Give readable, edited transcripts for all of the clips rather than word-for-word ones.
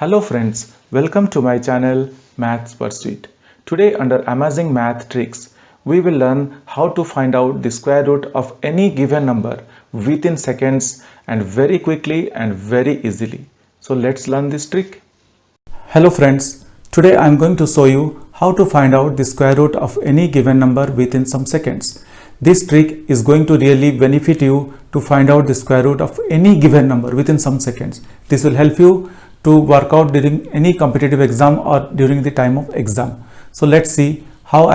Hello friends, welcome to my channel Maths Pursuit. Today under Amazing Math Tricks, we will learn how to find out the square root of any given number within seconds and very quickly and very easily. So let's learn this trick. Hello friends, today I am going to show you how to find out the square root of any given number within some seconds. This trick is going to really benefit you to find out the square root of any given number within some seconds. This will help you to work out during any competitive exam or during the time of exam. So let's see how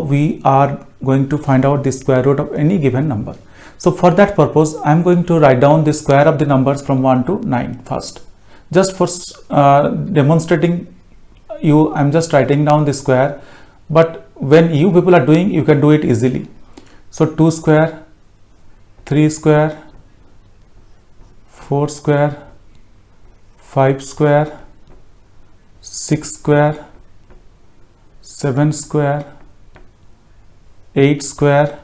we are going to find out the square root of any given number. So for that purpose, I am going to write down the square of the numbers from 1 to 9 first. Just for demonstrating you, I am just writing down the square, but when you people are doing, you can do it easily. So 2 square, 3 square, 4 square, 5 square, 6 square, 7 square, 8 square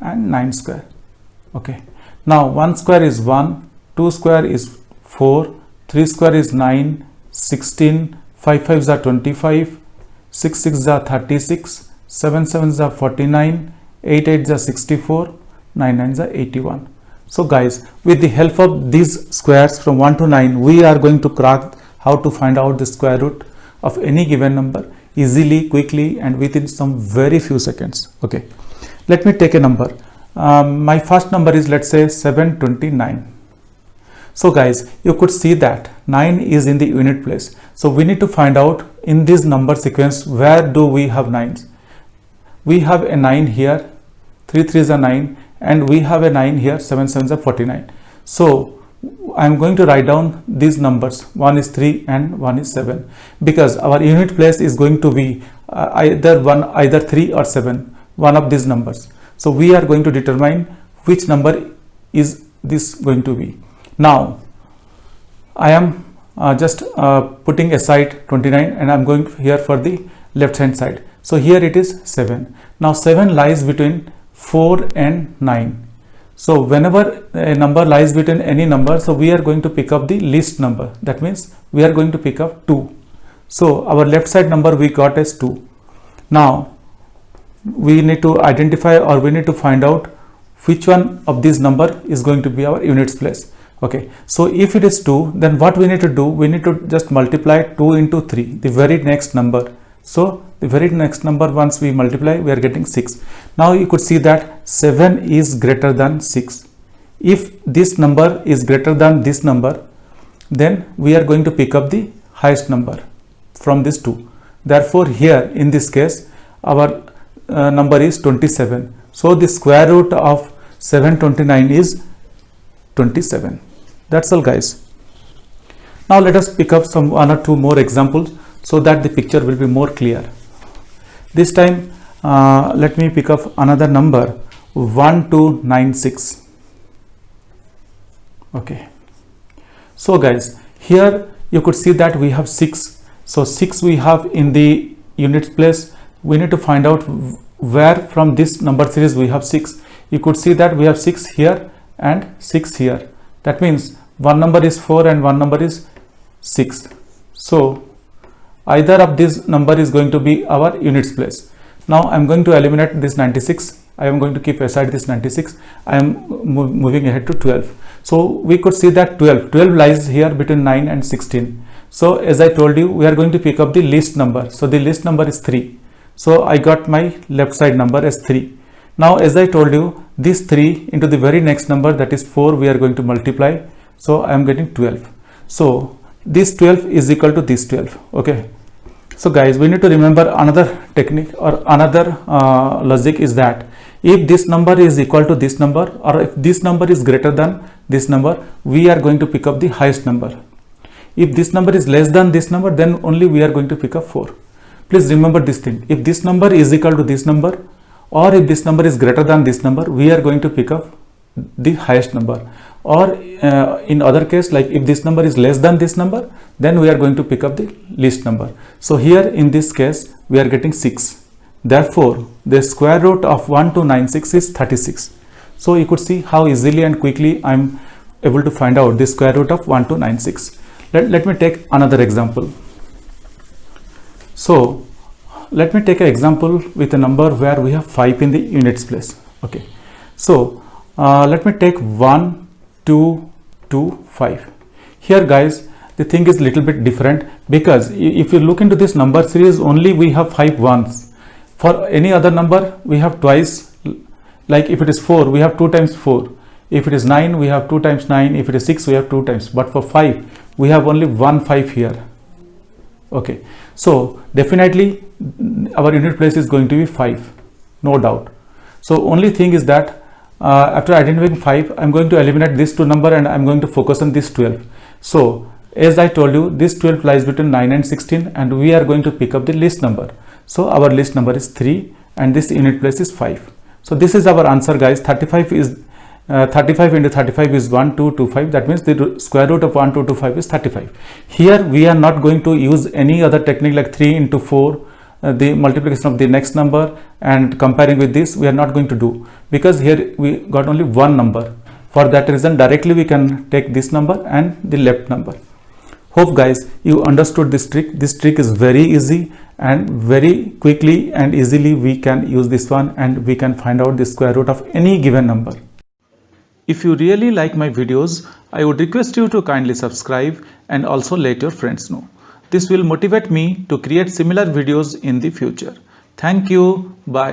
and 9 square. Okay, now 1 square is 1, 2 square is 4, 3 square is 9, 16, 5 5s are 25, 6 6s are 36, 7 7s are 49, 8 8s are 64, 9 9s are 81. So guys, with the help of these squares from 1 to 9, we are going to crack how to find out the square root of any given number easily, quickly and within some very few seconds. Okay, let me take a number. My first number is, let's say, 729. So guys, you could see that 9 is in the unit place. So we need to find out in this number sequence, where do we have 9s? We have a 9 here, 3 3s are 9, and we have a 9 here, 7 7s are 49. So I am going to write down these numbers. One is 3 and one is 7, because our unit place is going to be either 3 or 7, one of these numbers. So we are going to determine which number is this going to be. Now I am just putting aside 29 and I am going here for the left hand side. So here it is 7. Now 7 lies between 4 and 9. So whenever a number lies between any number, so we are going to pick up the least number. That means we are going to pick up 2. So our left side number we got as 2. Now we need to identify, or we need to find out which one of these number is going to be our units place. Okay, so if it is 2, then what we need to do, we need to just multiply 2 into 3, the very next number. So the very next number, once we multiply, we are getting 6. Now you could see that 7 is greater than 6. If this number is greater than this number, then we are going to pick up the highest number from this 2. Therefore here in this case, our number is 27. So the square root of 729 is 27. That's all guys. Now let us pick up some 1 or 2 more examples so that the picture will be more clear. This time let me pick up another number, 1296. Okay, so guys, here you could see that we have 6. So 6 we have in the units place. We need to find out where from this number series we have 6. You could see that we have 6 here and 6 here. That means one number is 4 and one number is 6. So either of this number is going to be our units place. Now I am going to eliminate this 96. I am going to keep aside this 96. I am moving ahead to 12. So we could see that 12 lies here between 9 and 16. So as I told you, we are going to pick up the least number. So the least number is 3. So I got my left side number as 3. Now as I told you, this 3 into the very next number, that is 4, we are going to multiply. So I am getting 12. So this 12 is equal to this 12. Okay, so guys, we need to remember another technique or another logic is that if this number is equal to this number, or if this number is greater than this number, we are going to pick up the highest number. If this number is less than this number, then only we are going to pick up 4. Please remember this thing. If this number is equal to this number, or if this number is greater than this number, we are going to pick up the highest number. Or in other case, like if this number is less than this number, then we are going to pick up the least number. So here in this case, we are getting 6. Therefore the square root of 1296 is 36. So you could see how easily and quickly I am able to find out the square root of 1296. let me take another example. So let me take an example with a number where we have 5 in the units place. Okay, so let me take 1 2 2 5. Here guys, the thing is little bit different, because if you look into this number series, only we have 5 ones. For any other number we have twice, like if it is 4 we have 2 times 4, if it is 9 we have 2 times 9, if it is 6 we have 2 times, but for 5 we have only 1 5 here. Okay, so definitely our unit place is going to be 5, no doubt. So only thing is that after identifying 5, I'm going to eliminate this 2 number and I'm going to focus on this 12. So as I told you, this 12 lies between 9 and 16, and we are going to pick up the least number. So our least number is 3 and this unit place is 5. So this is our answer guys. 35 is 35 into 35 is 1225. That means the square root of 1225 is 35. Here we are not going to use any other technique like 3 into 4, the multiplication of the next number and comparing with this we are not going to do, because here we got only one number. For that reason directly we can take this number and the left number. Hope guys you understood this trick. This trick is very easy and very quickly and easily we can use this one, and we can find out the square root of any given number. If you really like my videos, I would request you to kindly subscribe and also let your friends know. This will motivate me to create similar videos in the future. Thank you. Bye.